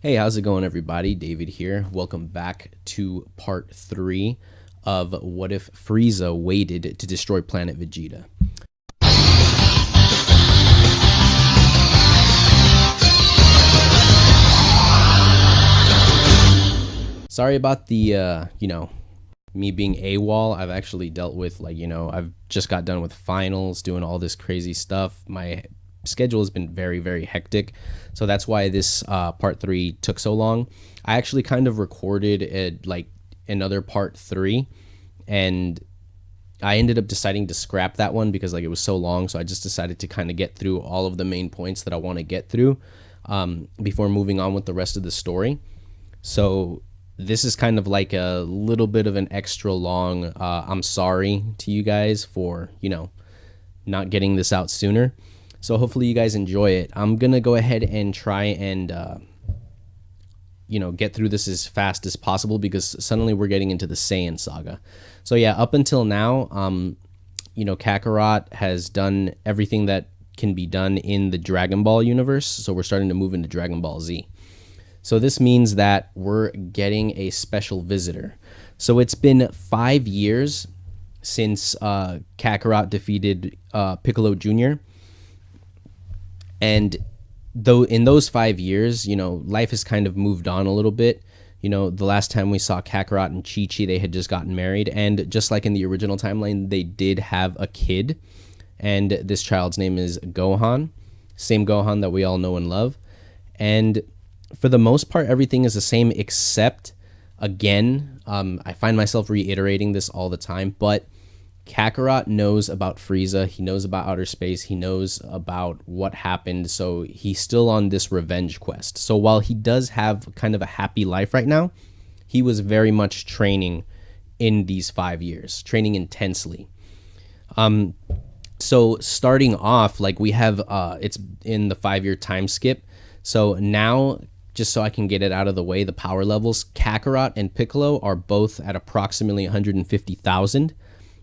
Hey, how's it going, everybody? David here. Welcome back to part 3 of What If Frieza Waited to Destroy Planet Vegeta. Sorry about the, me being AWOL. I've actually dealt with, I've just got done with finals, doing all this crazy stuff. My schedule has been very, very hectic. So that's why this part 3 took so long. I actually kind of recorded another part 3, and I ended up deciding to scrap that one because it was so long. So I just decided to kind of get through all of the main points that I want to get through before moving on with the rest of the story. So this is kind of like a little bit of an extra long I'm sorry to you guys for, not getting this out sooner. So hopefully you guys enjoy it. I'm going to go ahead and try and, get through this as fast as possible because suddenly we're getting into the Saiyan saga. So yeah, up until now, Kakarot has done everything that can be done in the Dragon Ball universe. So we're starting to move into Dragon Ball Z. So this means that we're getting a special visitor. So it's been 5 years since Kakarot defeated Piccolo Jr. And though in those 5 years, life has kind of moved on a little bit. The last time we saw Kakarot and Chi-Chi, they had just gotten married. And just like in the original timeline, they did have a kid. And this child's name is Gohan. Same Gohan that we all know and love. And for the most part, everything is the same except, again, I find myself reiterating this all the time, but Kakarot knows about Frieza. He knows about outer space. He knows about what happened. So he's still on this revenge quest. So while he does have kind of a happy life right now, he was very much training in these 5 years, training intensely. So starting off, we have, it's in the 5-year time skip. So now, just so I can get it out of the way, the power levels, Kakarot and Piccolo are both at approximately 150,000.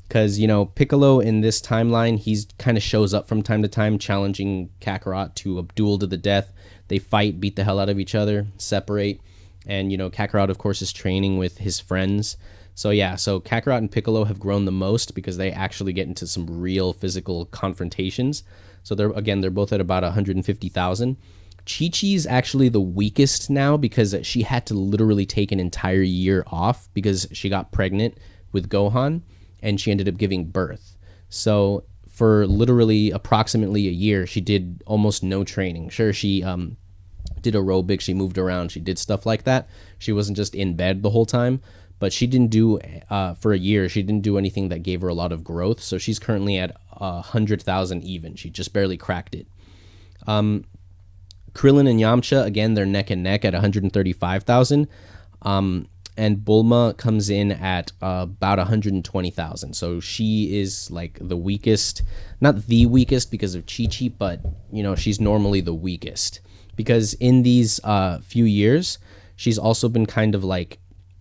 Because, Piccolo in this timeline, he's kind of shows up from time to time, challenging Kakarot to a duel to the death. They fight, beat the hell out of each other, separate. And, Kakarot, of course, is training with his friends. So, yeah, so Kakarot and Piccolo have grown the most because they actually get into some real physical confrontations. So, they're both at about 150,000. Chi-Chi's actually the weakest now because she had to literally take an entire year off because she got pregnant with Gohan. And she ended up giving birth. So for literally approximately a year, she did almost no training. Sure, she did aerobics, she moved around, she did stuff like that. She wasn't just in bed the whole time, but she didn't do, for a year, she didn't do anything that gave her a lot of growth. So she's currently at 100,000 even. She just barely cracked it. Krillin and Yamcha, again, they're neck and neck at 135,000. And Bulma comes in at about 120,000. So she is the weakest, not the weakest because of Chi-Chi, but, she's normally the weakest. Because in these few years, she's also been kind of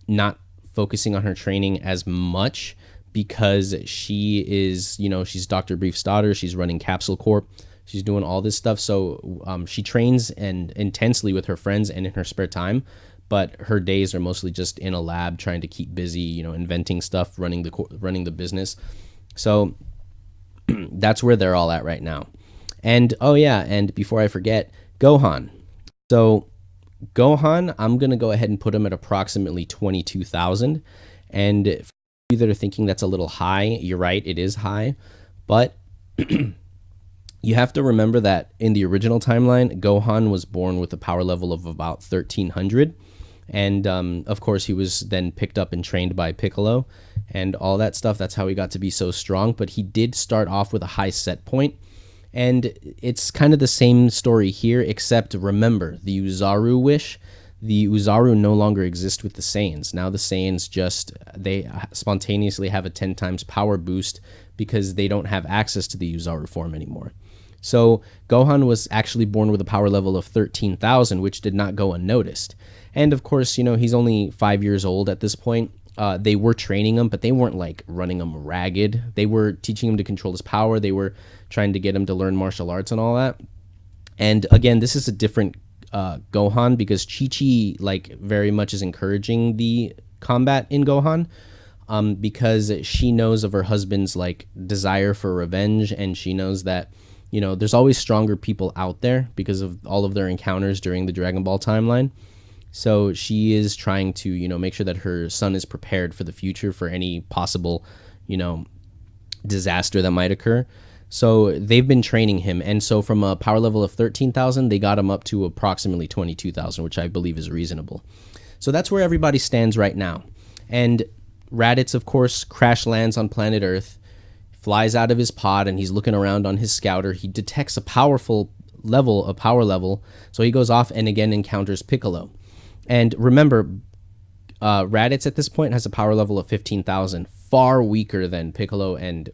not focusing on her training as much because she is, she's Dr. Brief's daughter. She's running Capsule Corp. She's doing all this stuff. So she trains intensely with her friends and in her spare time. But her days are mostly just in a lab trying to keep busy, inventing stuff, running the business. So that's where they're all at right now. And oh yeah, and before I forget, Gohan. So Gohan, I'm going to go ahead and put him at approximately 22,000. And for you that are thinking that's a little high, you're right, it is high. But you have to remember that in the original timeline, Gohan was born with a power level of about 1,300. And, of course, he was then picked up and trained by Piccolo and all that stuff. That's how he got to be so strong. But he did start off with a high set point. And it's kind of the same story here, except remember, the Uzaru wish, the Uzaru no longer exist with the Saiyans. Now the Saiyans they spontaneously have a 10 times power boost because they don't have access to the Uzaru form anymore. So Gohan was actually born with a power level of 13,000, which did not go unnoticed. And of course, he's only 5 years old at this point. They were training him, but they weren't running him ragged. They were teaching him to control his power. They were trying to get him to learn martial arts and all that. And again, this is a different Gohan, because Chi-Chi like very much is encouraging the combat in Gohan, because she knows of her husband's like desire for revenge, and she knows that, you know, there's always stronger people out there because of all of their encounters during the Dragon Ball timeline. So she is trying to, you know, make sure that her son is prepared for the future for any possible, you know, disaster that might occur. So they've been training him, and so from a power level of 13,000, they got him up to approximately 22,000, which I believe is reasonable. So that's where everybody stands right now. And Raditz, of course, crash lands on planet Earth, flies out of his pod, and he's looking around on his scouter. He detects a power level, so he goes off and again encounters Piccolo. And remember, Raditz at this point has a power level of 15,000, far weaker than Piccolo and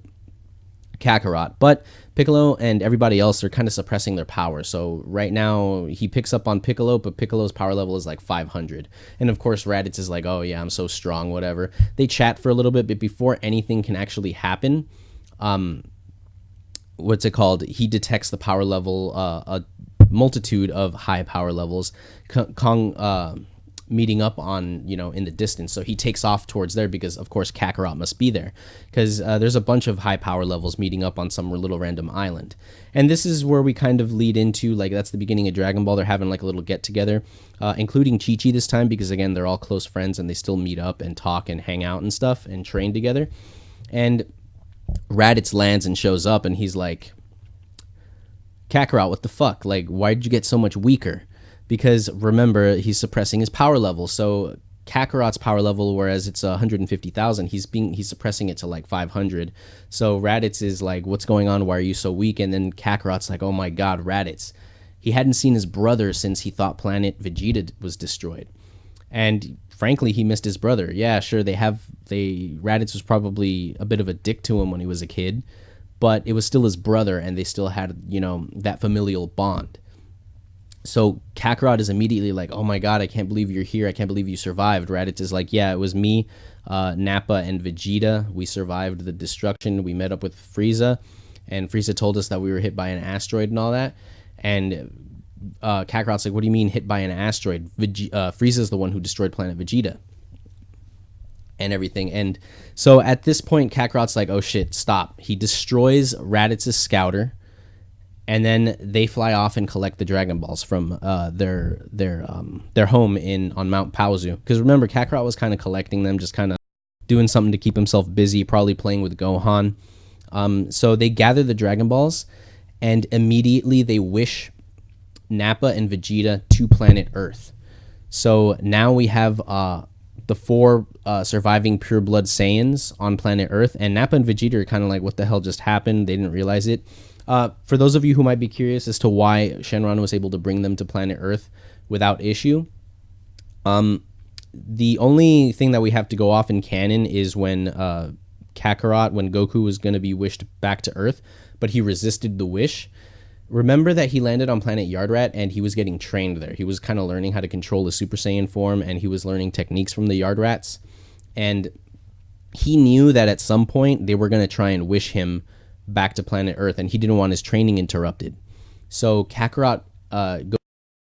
Kakarot, but Piccolo and everybody else are kind of suppressing their power. So right now he picks up on Piccolo, but Piccolo's power level is like 500. And of course Raditz is like, oh yeah, I'm so strong, whatever. They chat for a little bit, but before anything can actually happen, what's it called? He detects the power level, a multitude of high power levels, meeting up on, you know, in the distance. So he takes off towards there because of course Kakarot must be there, because there's a bunch of high power levels meeting up on some little random island. And this is where we kind of lead into, like, that's the beginning of Dragon Ball. They're having like a little get together, including Chi-Chi this time, because again, they're all close friends and they still meet up and talk and hang out and stuff and train together. And Raditz lands and shows up, and he's like, Kakarot, what the fuck? Like, why did you get so much weaker? Because remember, he's suppressing his power level. So Kakarot's power level, whereas it's 150,000, he's suppressing it to like 500. So Raditz is like, what's going on? Why are you so weak? And then Kakarot's like, oh my god, Raditz. He hadn't seen his brother since he thought planet Vegeta was destroyed. And frankly, he missed his brother. Yeah, sure, Raditz was probably a bit of a dick to him when he was a kid, but it was still his brother, and they still had, you know, that familial bond. So Kakarot is immediately like, oh my god, I can't believe you're here. I can't believe you survived. Raditz is like, yeah, it was me, Nappa, and Vegeta. We survived the destruction. We met up with Frieza, and Frieza told us that we were hit by an asteroid and all that. And Kakarot's like, what do you mean hit by an asteroid? Frieza's the one who destroyed planet Vegeta and everything. And so at this point, Kakarot's like, oh shit, stop. He destroys Raditz's scouter, and then they fly off and collect the Dragon Balls from their home on Mount Paozu. Because remember, Kakarot was kind of collecting them, just kind of doing something to keep himself busy, probably playing with Gohan. So they gather the Dragon Balls, and immediately they wish Nappa and Vegeta to planet Earth. So now we have the four surviving pure blood Saiyans on planet Earth, and Nappa and Vegeta are kind of like, what the hell just happened? They didn't realize it. For those of you who might be curious as to why Shenron was able to bring them to planet Earth without issue, the only thing that we have to go off in canon is when Kakarot, when Goku was going to be wished back to Earth, but he resisted the wish. Remember that he landed on planet Yardrat and he was getting trained there. He was kind of learning how to control the Super Saiyan form, and he was learning techniques from the Yardrats. And he knew that at some point they were going to try and wish him back to planet Earth, and he didn't want his training interrupted. So Kakarot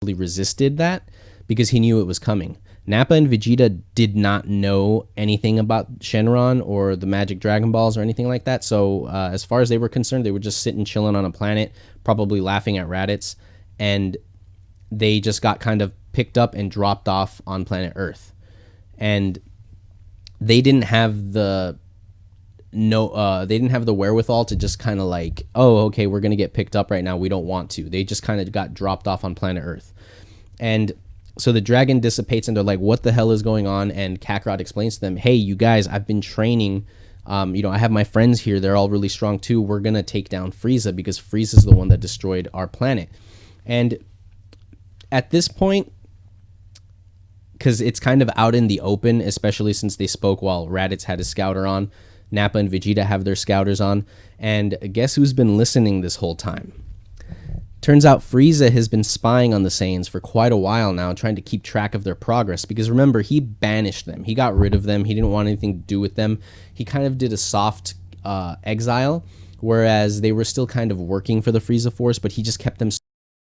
resisted that because he knew it was coming. Nappa and Vegeta did not know anything about Shenron or the Magic Dragon Balls or anything like that. So as far as they were concerned, they were just sitting chilling on a planet, probably laughing at Raditz, and they just got kind of picked up and dropped off on planet Earth. And they didn't have the wherewithal to just kind of like, oh, okay, we're gonna get picked up right now, we don't want to. They just kind of got dropped off on planet Earth. And so the dragon dissipates, and they're like, what the hell is going on? And Kakarot explains to them, hey, you guys, I've been training, I have my friends here, they're all really strong too. We're gonna take down Frieza because Frieza's the one that destroyed our planet. And at this point, because it's kind of out in the open, especially since they spoke while Raditz had his scouter on, Nappa and Vegeta have their scouters on, and guess who's been listening this whole time? Turns out Frieza has been spying on the Saiyans for quite a while now, trying to keep track of their progress, because remember, he banished them. He got rid of them. He didn't want anything to do with them. He kind of did a soft exile, whereas they were still kind of working for the Frieza Force, but he just kept them so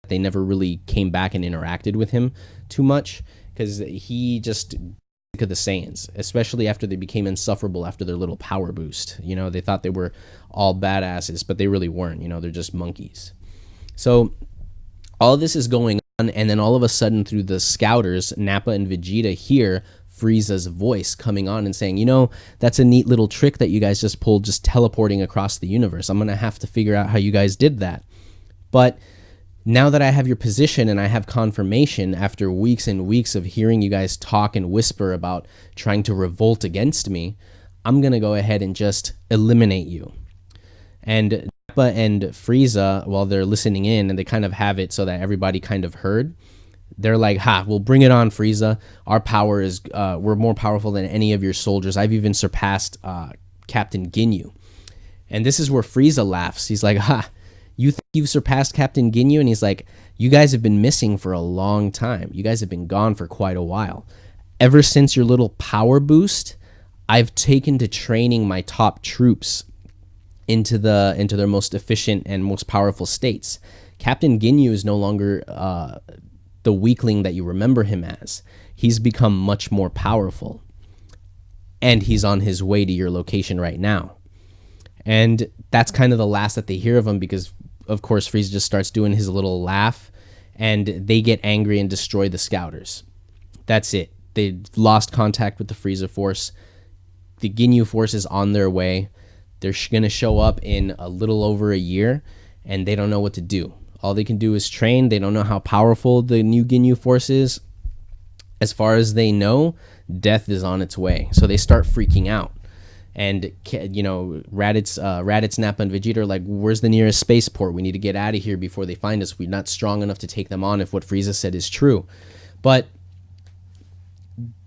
that they never really came back and interacted with him too much, because he just sick of the Saiyans, especially after they became insufferable after their little power boost. You know, they thought they were all badasses, but they really weren't. You know, they're just monkeys. So all this is going on, and then all of a sudden, through the scouters, Nappa and Vegeta hear Frieza's voice coming on and saying, you know, that's a neat little trick that you guys just pulled, just teleporting across the universe. I'm going to have to figure out how you guys did that. But now that I have your position and I have confirmation after weeks and weeks of hearing you guys talk and whisper about trying to revolt against me, I'm going to go ahead and just eliminate you. And Nappa and Frieza, while they're listening in, and they kind of have it so that everybody kind of heard, they're like, ha, well, bring it on, Frieza. Our power is, we're more powerful than any of your soldiers. I've even surpassed Captain Ginyu. And this is where Frieza laughs. He's like, ha, you think you've surpassed Captain Ginyu? And he's like, you guys have been missing for a long time. You guys have been gone for quite a while. Ever since your little power boost, I've taken to training my top troops into their most efficient and most powerful states. Captain Ginyu is no longer the weakling that you remember him as. He's become much more powerful, and he's on his way to your location right now. And that's kind of the last that they hear of him, because of course Frieza just starts doing his little laugh, and they get angry and destroy the scouters. That's it. They lost contact with the Frieza Force. The Ginyu Force is on their way. They're going to show up in a little over a year, and they don't know what to do. All they can do is train. They don't know how powerful the new Ginyu Force is. As far as they know, death is on its way. So they start freaking out. And, you know, Raditz, Nappa, and Vegeta are like, where's the nearest spaceport? We need to get out of here before they find us. We're not strong enough to take them on if what Frieza said is true. But,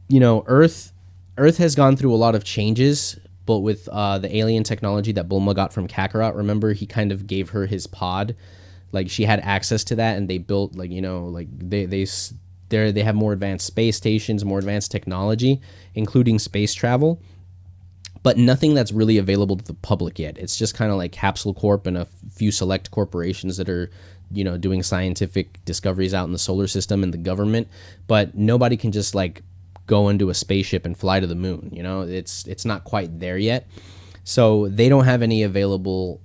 you know, Earth has gone through a lot of changes, but with the alien technology that Bulma got from Kakarot, remember, he kind of gave her his pod. Like, she had access to that, and they built, like, you know, like, they have more advanced space stations, more advanced technology, including space travel, but nothing that's really available to the public yet. It's just kind of like Capsule Corp and a few select corporations that are, you know, doing scientific discoveries out in the solar system and the government, but nobody can just, like, go into a spaceship and fly to the moon. You know, it's not quite there yet. So they don't have any available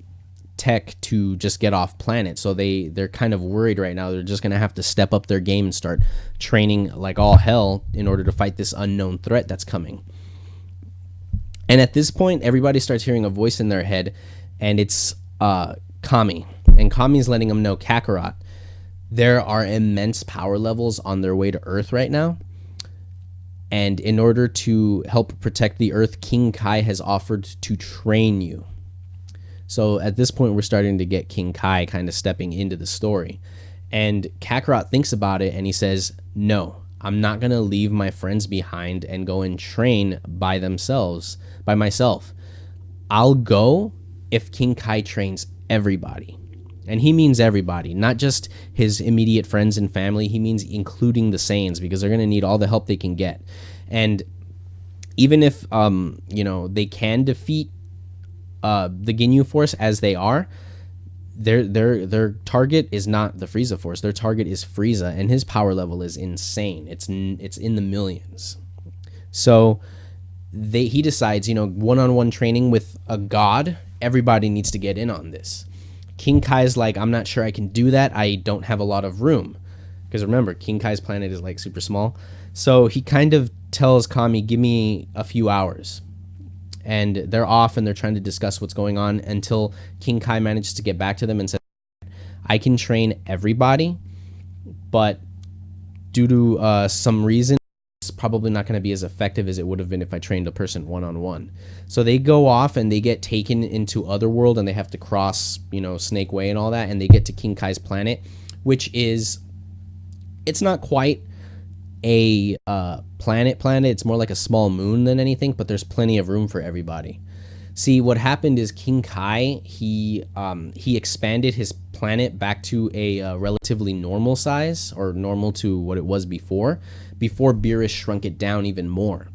tech to just get off planet. So they're kind of worried right now. They're just going to have to step up their game and start training like all hell in order to fight this unknown threat that's coming. And at this point, everybody starts hearing a voice in their head, and it's Kami. And Kami's letting them know, Kakarot, there are immense power levels on their way to Earth right now. And in order to help protect the Earth, King Kai has offered to train you. So at this point, we're starting to get King Kai kind of stepping into the story. And Kakarot thinks about it, and he says, no, I'm not going to leave my friends behind and go and train by myself. I'll go if King Kai trains everybody. And he means everybody, not just his immediate friends and family. He means including the Saiyans, because they're going to need all the help they can get. And even if, you know, they can defeat the Ginyu Force as they are, their target is not the Frieza Force. Their target is Frieza, and his power level is insane. It's in the millions. So he decides, you know, one-on-one training with a god, everybody needs to get in on this. King Kai's like, I'm not sure I can do that. I don't have a lot of room. Because remember, King Kai's planet is like super small. So he kind of tells Kami, give me a few hours. And they're off, and they're trying to discuss what's going on until King Kai manages to get back to them and says, I can train everybody, but due to some reason, it's probably not going to be as effective as it would have been if I trained a person one-on-one. So they go off, and they get taken into Otherworld, and they have to cross, you know, Snake Way and all that, and they get to King Kai's planet, which is, it's not quite a planet. It's more like a small moon than anything, but there's plenty of room for everybody. See, what happened is King Kai, he expanded his planet back to a relatively normal size, or normal to what it was before Beerus shrunk it down even more.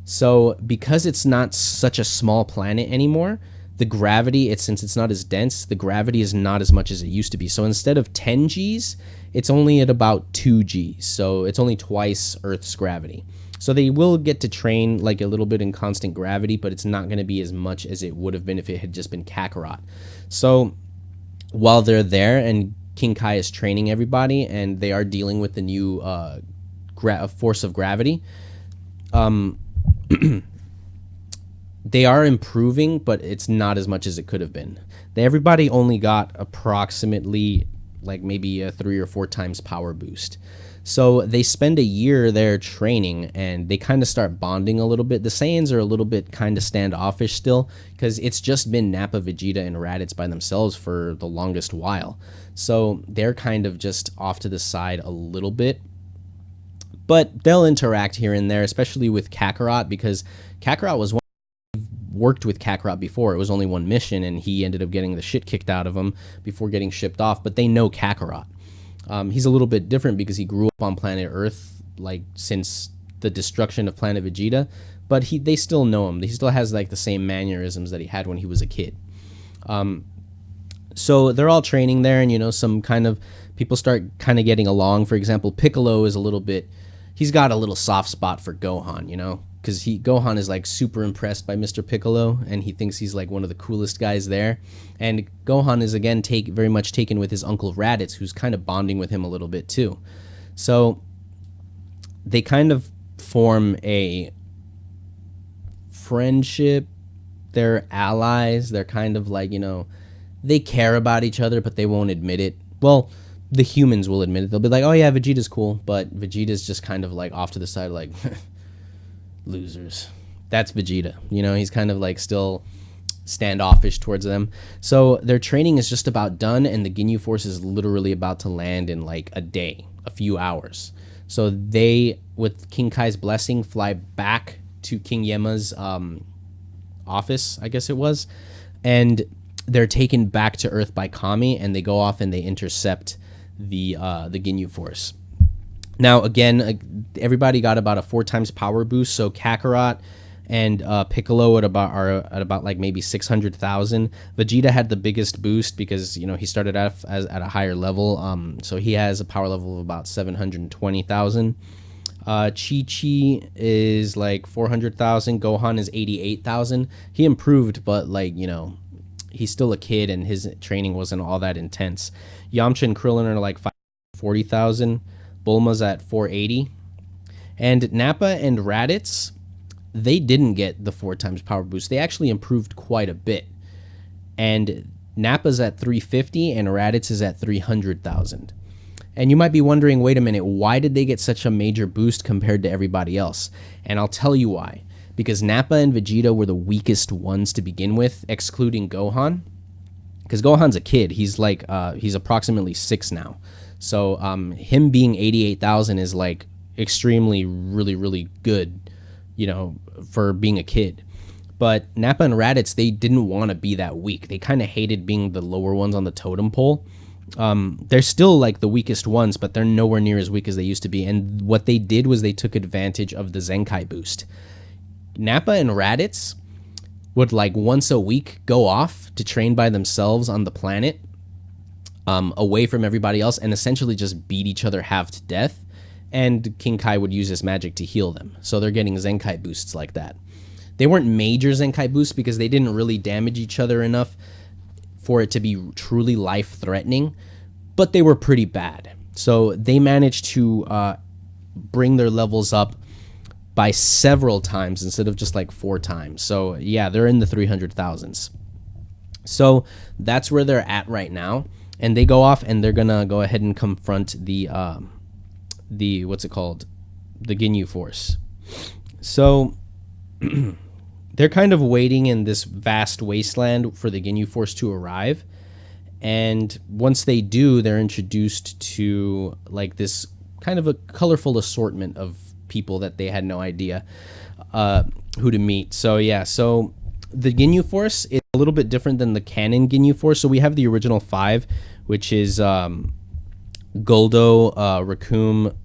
So because it's not such a small planet anymore, the gravity, since it's not as dense, the gravity is not as much as it used to be. So instead of 10 Gs, it's only at about 2 Gs. So it's only twice Earth's gravity. So they will get to train like a little bit in constant gravity, but it's not going to be as much as it would have been if it had just been Kakarot. So while they're there and King Kai is training everybody and they are dealing with the new force of gravity, they are improving, but it's not as much as it could have been. Everybody only got approximately like maybe a 3 or 4 times power boost. So they spend a year there training and they kind of start bonding a little bit. The Saiyans are a little bit kind of standoffish still because it's just been Nappa, Vegeta, and Raditz by themselves for the longest while. So they're kind of just off to the side a little bit. But they'll interact here and there, especially with Kakarot, because Kakarot was worked with Kakarot before. It was only one mission and he ended up getting the shit kicked out of him before getting shipped off, but they know Kakarot. He's a little bit different because he grew up on planet Earth like since the destruction of planet Vegeta, but they still know him. He still has like the same mannerisms that he had when he was a kid. So they're all training there, and some kind of people start kind of getting along. For example, Piccolo is he's got a little soft spot for Gohan, because Gohan is like super impressed by Mr. Piccolo and he thinks he's like one of the coolest guys there. And Gohan is again very much taken with his uncle Raditz, who's kind of bonding with him a little bit too. So they kind of form a friendship. They're allies. They're kind of like, they care about each other, but they won't admit it. Well, the humans will admit it. They'll be like, oh yeah, Vegeta's cool, but Vegeta's just kind of like off to the side like losers. That's Vegeta. He's kind of like still standoffish towards them. So their training is just about done and the Ginyu Force is literally about to land in like a day, a few hours. So they, with King Kai's blessing, fly back to King Yema's office, I guess it was, and they're taken back to Earth by Kami, and they go off and they intercept the Ginyu Force. Now, again, everybody got about a 4 times power boost. So Kakarot and Piccolo are at about like maybe 600,000. Vegeta had the biggest boost because he started off at a higher level. So he has a power level of about 720,000. Chi-Chi is like 400,000. Gohan is 88,000. He improved, but like he's still a kid and his training wasn't all that intense. Yamcha and Krillin are like 40,000. Bulma's at 480. And Nappa and Raditz, they didn't get the 4 times power boost. They actually improved quite a bit. And Nappa's at 350 and Raditz is at 300,000. And you might be wondering, wait a minute, why did they get such a major boost compared to everybody else? And I'll tell you why. Because Nappa and Vegeta were the weakest ones to begin with, excluding Gohan. Because Gohan's a kid. He's like, he's approximately 6 now. So him being 88,000 is like extremely, really, really good, for being a kid. But Nappa and Raditz, they didn't want to be that weak. They kind of hated being the lower ones on the totem pole. They're still like the weakest ones, but they're nowhere near as weak as they used to be. And what they did was they took advantage of the Zenkai boost. Nappa and Raditz would like once a week go off to train by themselves on the planet, away from everybody else, and essentially just beat each other half to death. And King Kai would use his magic to heal them. So they're getting Zenkai boosts like that. They weren't major Zenkai boosts because they didn't really damage each other enough for it to be truly life-threatening, but they were pretty bad. So they managed to bring their levels up by several times instead of just like 4 times. So yeah, they're in the 300,000s. So that's where they're at right now. And they go off and they're gonna go ahead and confront the what's it called? The Ginyu Force. So they're kind of waiting in this vast wasteland for the Ginyu Force to arrive. And once they do, they're introduced to like this kind of a colorful assortment of people that they had no idea who to meet. So yeah, so the Ginyu Force is a little bit different than the canon Ginyu Force. So we have the original 5, which is Guldo, Raccoon,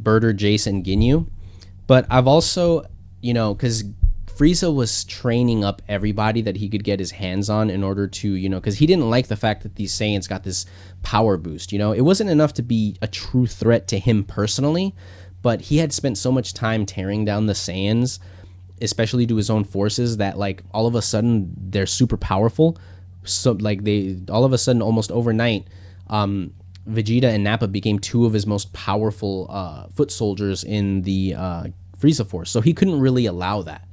Birder, Jace, and Ginyu. But I've also, because Frieza was training up everybody that he could get his hands on in order to, because he didn't like the fact that these Saiyans got this power boost. It wasn't enough to be a true threat to him personally, but he had spent so much time tearing down the Saiyans, especially to his own forces, that like all of a sudden they're super powerful. So like they all of a sudden, almost overnight, Vegeta and Nappa became two of his most powerful foot soldiers in the Frieza Force. So he couldn't really allow that.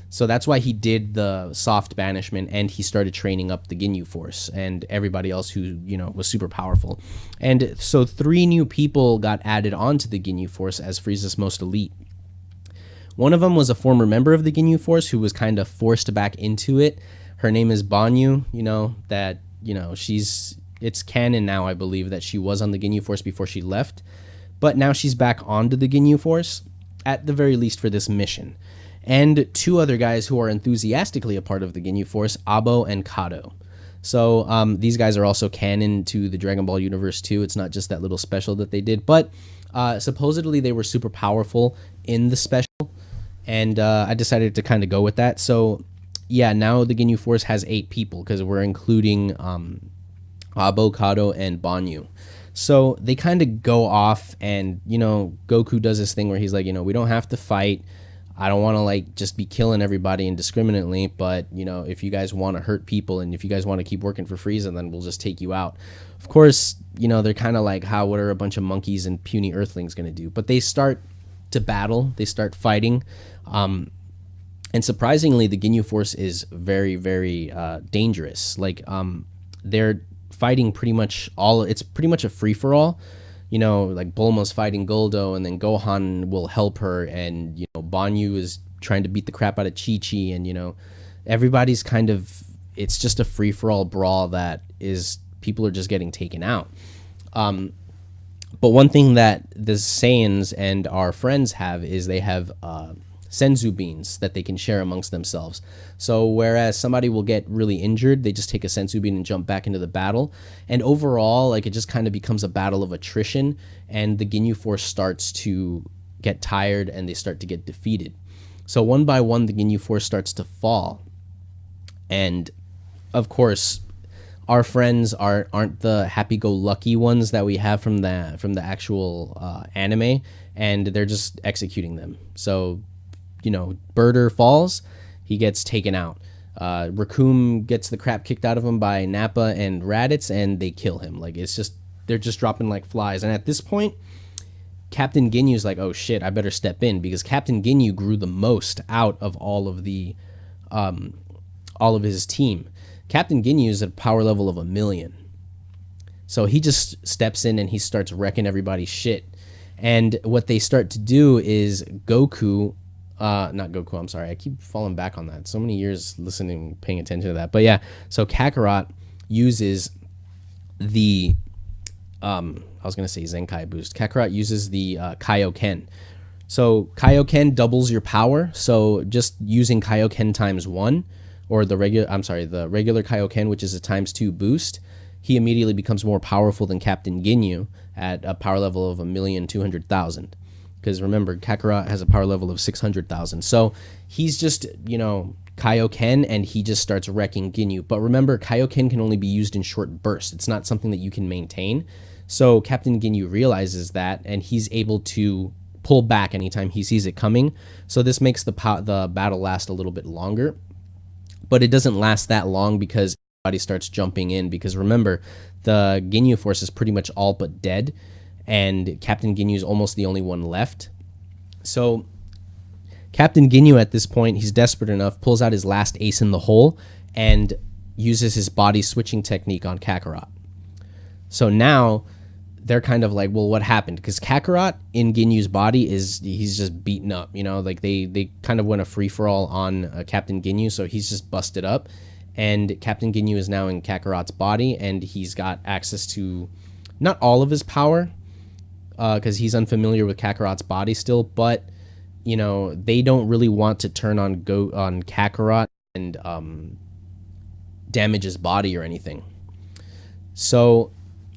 So that's why he did the soft banishment, and he started training up the Ginyu Force and everybody else who, was super powerful. And so 3 new people got added onto the Ginyu Force as Frieza's most elite. One of them was a former member of the Ginyu Force who was kind of forced back into it. Her name is Banyu, it's canon now, I believe, that she was on the Ginyu Force before she left. But now she's back onto the Ginyu Force, at the very least for this mission. And 2 other guys who are enthusiastically a part of the Ginyu Force, Abo and Kato. So these guys are also canon to the Dragon Ball universe too. It's not just that little special that they did, but supposedly they were super powerful in the special, and I decided to kind of go with that. So yeah, now the Ginyu Force has 8 people because we're including Abo, Kato, and Banyu. So they kind of go off, and Goku does this thing where he's like, we don't have to fight. I don't want to like just be killing everybody indiscriminately, but if you guys want to hurt people and if you guys want to keep working for Frieza, then we'll just take you out. Of course, they're kind of like, what are a bunch of monkeys and puny earthlings going to do? But they start to battle, they start fighting, and surprisingly, the Ginyu Force is very, very dangerous. Like they're fighting pretty much it's pretty much a free-for-all. Like Bulma's fighting Goldo, and then Gohan will help her, and Banyu is trying to beat the crap out of Chi-Chi, and everybody's kind of, it's just a free-for-all brawl that is, people are just getting taken out. But one thing that the Saiyans and our friends have is they have senzu beans that they can share amongst themselves. So whereas somebody will get really injured, they just take a senzu bean and jump back into the battle. And overall, like, it just kind of becomes a battle of attrition, and the Ginyu Force starts to get tired and they start to get defeated. So one by one, the Ginyu Force starts to fall. And of course, our friends aren't the happy-go-lucky ones that we have from the actual anime, and they're just executing them. So Birder falls, he gets taken out. Raccoon gets the crap kicked out of him by Nappa and Raditz, and they kill him. Like, they're just dropping like flies. And at this point, Captain Ginyu's like, oh shit, I better step in, because Captain Ginyu grew the most out of all of his team. Captain Ginyu is at a power level of 1,000,000. So he just steps in and he starts wrecking everybody's shit. And what they start to do is Goku, not Goku, I'm sorry, I keep falling back on that. So many years listening, paying attention to that. But yeah, so Kakarot uses the, I was going to say Zenkai boost. Kakarot uses the Kaioken. So Kaioken doubles your power. So just using Kaioken times 1, or the regular Kaioken, which is a times 2 boost, he immediately becomes more powerful than Captain Ginyu at a power level of 1,200,000. Because remember, Kakarot has a power level of 600,000. So he's just, Kaioken, and he just starts wrecking Ginyu. But remember, Kaioken can only be used in short bursts. It's not something that you can maintain. So Captain Ginyu realizes that, and he's able to pull back anytime he sees it coming. So this makes the battle last a little bit longer. But it doesn't last that long because everybody starts jumping in. Because remember, the Ginyu Force is pretty much all but dead, and Captain Ginyu is almost the only one left. So Captain Ginyu at this point, he's desperate enough, pulls out his last ace in the hole, and uses his body switching technique on Kakarot. So now they're kind of like, well, what happened? Because Kakarot in Ginyu's body he's just beaten up, like they kind of went a free-for-all on Captain Ginyu, so he's just busted up. And Captain Ginyu is now in Kakarot's body, and he's got access to not all of his power, because he's unfamiliar with Kakarot's body still, but they don't really want to turn on Kakarot and damage his body or anything. So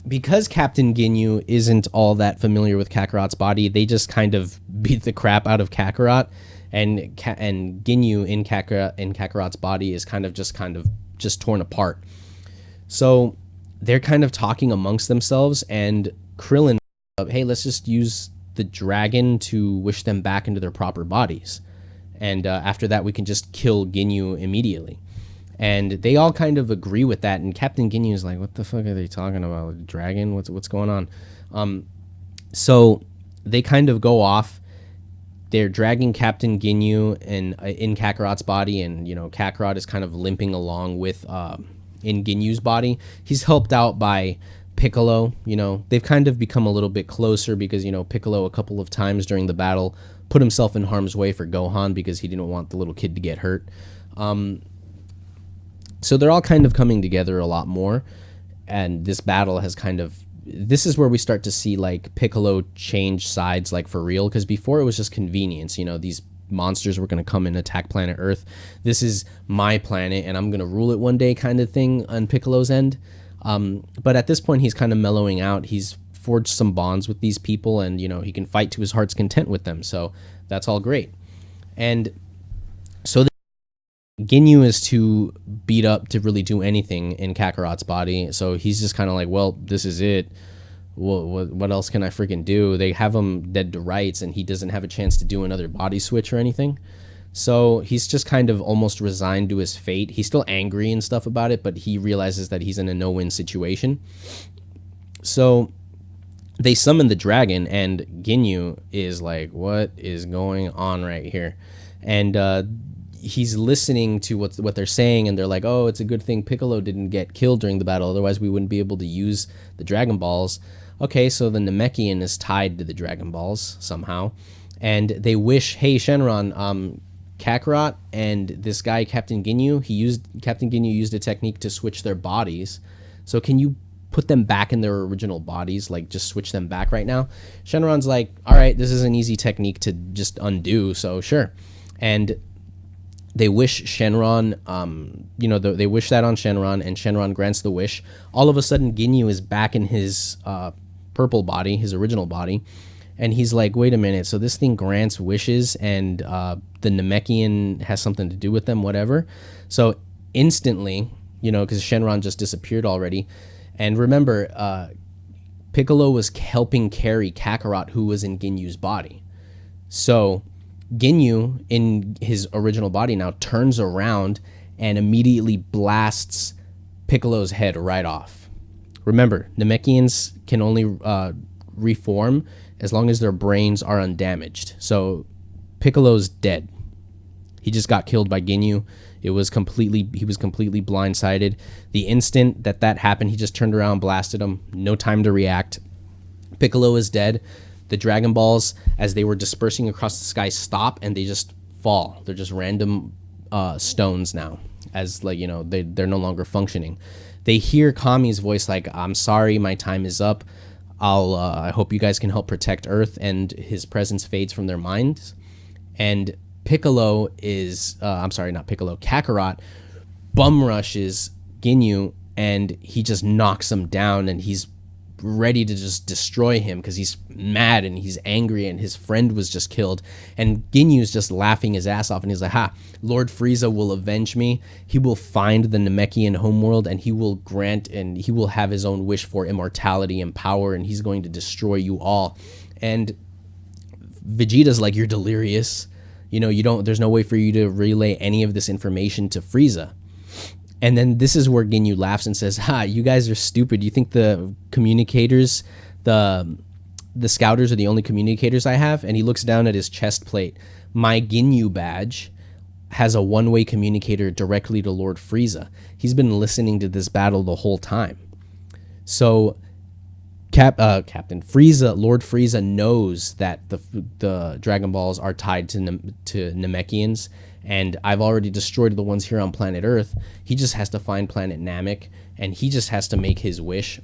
because Captain Ginyu isn't all that familiar with Kakarot's body, they just kind of beat the crap out of Kakarot, and Ginyu in Kakarot's body is kind of just torn apart. So they're kind of talking amongst themselves, and Krillin, hey, let's just use the dragon to wish them back into their proper bodies, and after that we can just kill Ginyu immediately. And they all kind of agree with that, and Captain Ginyu is like, what the fuck are they talking about? Dragon? What's going on? So they kind of go off. They're dragging Captain Ginyu in Kakarot's body, and Kakarot is kind of limping along with in Ginyu's body. He's helped out by Piccolo. They've kind of become a little bit closer because Piccolo a couple of times during the battle put himself in harm's way for Gohan because he didn't want the little kid to get hurt. So they're all kind of coming together a lot more, and this battle has this is where we start to see like Piccolo change sides like for real, because before it was just convenience. These monsters were going to come and attack planet Earth. This is my planet and I'm going to rule it one day kind of thing on Piccolo's end. But at this point he's kind of mellowing out. He's forged some bonds with these people, and he can fight to his heart's content with them, so that's all great. And so Ginyu is too beat up to really do anything in Kakarot's body, so he's just kind of like, well, this is it. What else can I freaking do? They have him dead to rights, and he doesn't have a chance to do another body switch or anything. So he's just kind of almost resigned to his fate. He's still angry and stuff about it, but he realizes that he's in a no-win situation. So they summon the dragon, and Ginyu is like, what is going on right here? And he's listening to what they're saying, and they're like, oh, it's a good thing Piccolo didn't get killed during the battle, otherwise we wouldn't be able to use the Dragon Balls. Okay, so the Namekian is tied to the Dragon Balls somehow, and they wish, hey, Shenron, Kakarot and this guy Captain Ginyu used a technique to switch their bodies, so can you put them back in their original bodies, like just switch them back right now? Shenron's like, all right, this is an easy technique to just undo, so sure. And they wish Shenron, they wish that on Shenron, and Shenron grants the wish. All of a sudden, Ginyu is back in his purple body, his original body, and he's like, wait a minute, so this thing grants wishes, and the Namekian has something to do with them, whatever. So instantly, because Shenron just disappeared already, and remember, Piccolo was helping carry Kakarot, who was in Ginyu's body. So Ginyu, in his original body now, turns around and immediately blasts Piccolo's head right off. Remember, Namekians can only reform as long as their brains are undamaged. So Piccolo's dead. He just got killed by Ginyu. He was completely blindsided. The instant that happened, he just turned around, blasted him. No time to react. Piccolo is dead. The Dragon Balls, as they were dispersing across the sky, stop, and they just fall. They're just random stones now, as they're no longer functioning. They hear Kami's voice like, I'm sorry, my time is up. I hope you guys can help protect Earth, and his presence fades from their minds. And Kakarot bum rushes Ginyu, and he just knocks him down, and he's ready to just destroy him because he's mad and he's angry and his friend was just killed. And Ginyu's just laughing his ass off, and he's like, Lord Frieza will avenge me. He will find the Namekian homeworld, and he will have his own wish for immortality and power, and he's going to destroy you all. And Vegeta's like, you're delirious. There's no way for you to relay any of this information to Frieza. And then this is where Ginyu laughs and says, you guys are stupid. You think the communicators, the scouters are the only communicators I have? And he looks down at his chest plate. My Ginyu badge has a one-way communicator directly to Lord Frieza. He's been listening to this battle the whole time. So Captain Frieza, Lord Frieza knows that the Dragon Balls are tied to Namekians, and I've already destroyed the ones here on planet Earth. He just has to find planet Namek, and he just has to make his wish,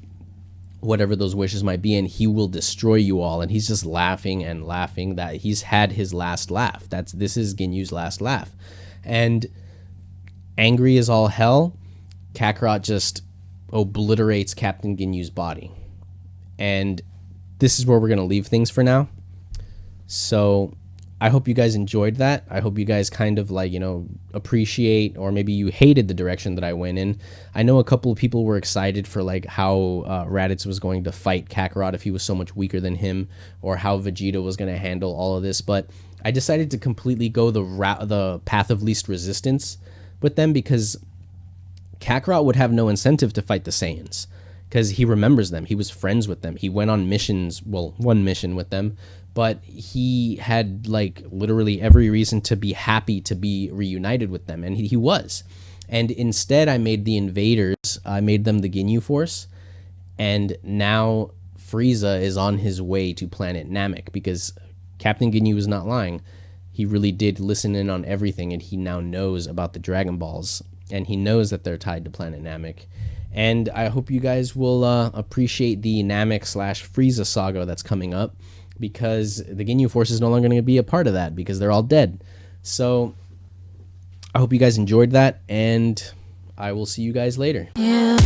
whatever those wishes might be, and he will destroy you all. And he's just laughing and laughing that he's had his last laugh. This is Ginyu's last laugh. And angry as all hell, Kakarot just obliterates Captain Ginyu's body. And this is where we're going to leave things for now. So I hope you guys enjoyed that. I hope you guys kind of like, appreciate, or maybe you hated the direction that I went in. I know a couple of people were excited for like how Raditz was going to fight Kakarot if he was so much weaker than him, or how Vegeta was going to handle all of this. But I decided to completely go the path of least resistance with them, because Kakarot would have no incentive to fight the Saiyans, because he remembers them. He was friends with them. He went on missions, well, one mission with them, but he had like literally every reason to be happy to be reunited with them, and he was. And instead, I made the invaders, I made them the Ginyu Force, and now Frieza is on his way to planet Namek, because Captain Ginyu is not lying. He really did listen in on everything, and he now knows about the Dragon Balls, and he knows that they're tied to planet Namek. And I hope you guys will appreciate the Namek/Frieza saga that's coming up, because the Ginyu Force is no longer going to be a part of that, because they're all dead. So I hope you guys enjoyed that, and I will see you guys later. Yeah.